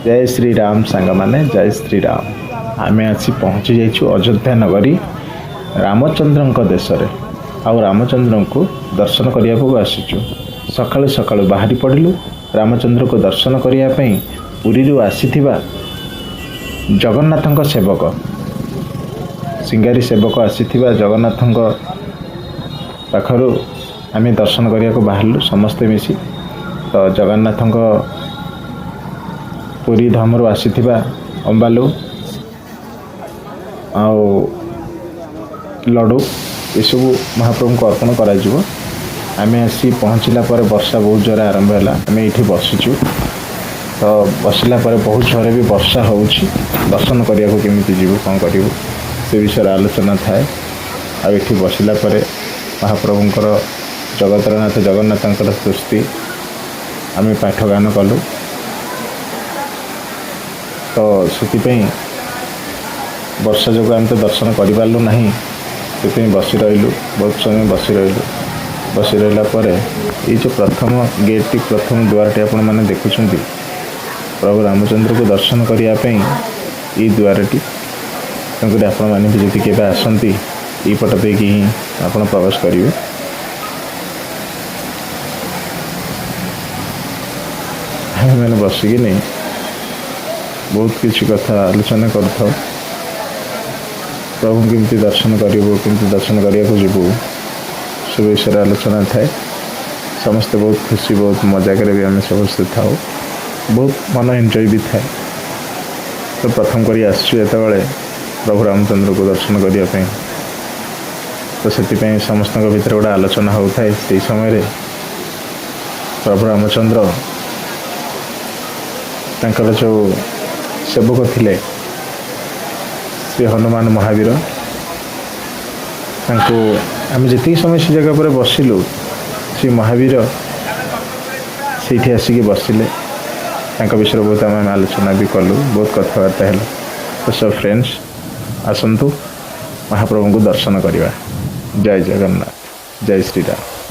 जय श्री राम सांग माने जय श्री राम। आम आसी पहुँची जाइछु अयोध्या नगरी रामचंद्र देश रे। आउ रामचंद्र को दर्शन करने को आसीचु। सकाळु सकाळु बाहरी पड़िलु रामचंद्र को दर्शन करने पुरी आसीथिबा जगन्नाथ सेवक सिंगारी सेवक आसीथिबा जगन्नाथ पाखरु आम दर्शन करने को बाहरलु समस्ते मिसी। तो जगन्नाथ पुरी धामरू आसीथिबा अंबालु आउ लड्डू ये सब महाप्रभु को अर्पण करा जिवो। आमे आसी पहुँचला पर वर्षा बहुत जोर आरंभ है। आम ये बसीचु तो बसला पर बहुत जोर भी वर्षा होउछि। दर्शन करने को केमिति जीवु कौन करूँ से विषय आलोचना थाए। आ ये बसला पर महाप्रभुंकर जगतरनाथ जगन्नाथंकर स्तुति आम पाठगान कलु। तो से वर्षा जो आम तो दर्शन करूँ ना से बसी रही बहुत समय बसी रहा पर ये जो प्रथम गेट टी प्रथम द्वारटी आपण मैंने देखुं प्रभु रामचंद्र को दर्शन करने ये द्वारटी तेणुक आपण मैंने भी जी के आसती ये पट देकी ही आप प्रवेश करेंगे। आम मैंने बसिकी नहीं बहुत किसी कथा आलोचना कर प्रभु केमती दर्शन करूँ केमती दर्शन करने को जीवु से विषय आलोचना थाए। समस्ते बहुत खुशी बहुत मजा करे भी आम समस्ते था बहुत मन एंजॉय भी थाए। तो प्रथम कर आसुबले प्रभु रामचंद्र को दर्शन करने तो से समस्त भीतर गोटे आलोचना होता है। से समय प्रभु रामचंद्र तांकर जो सेवक थिले श्री हनुमान महावीर आम जी समय से जगह पर बसिलु श्री महावीर से आसिक बसिले विषय बहुत आम आलोचना भी कलु बहुत कथबार्ता है। तो सब फ्रेंड्स आसतु महाप्रभु को दर्शन करवा। जय जगन्नाथ जय श्री राम।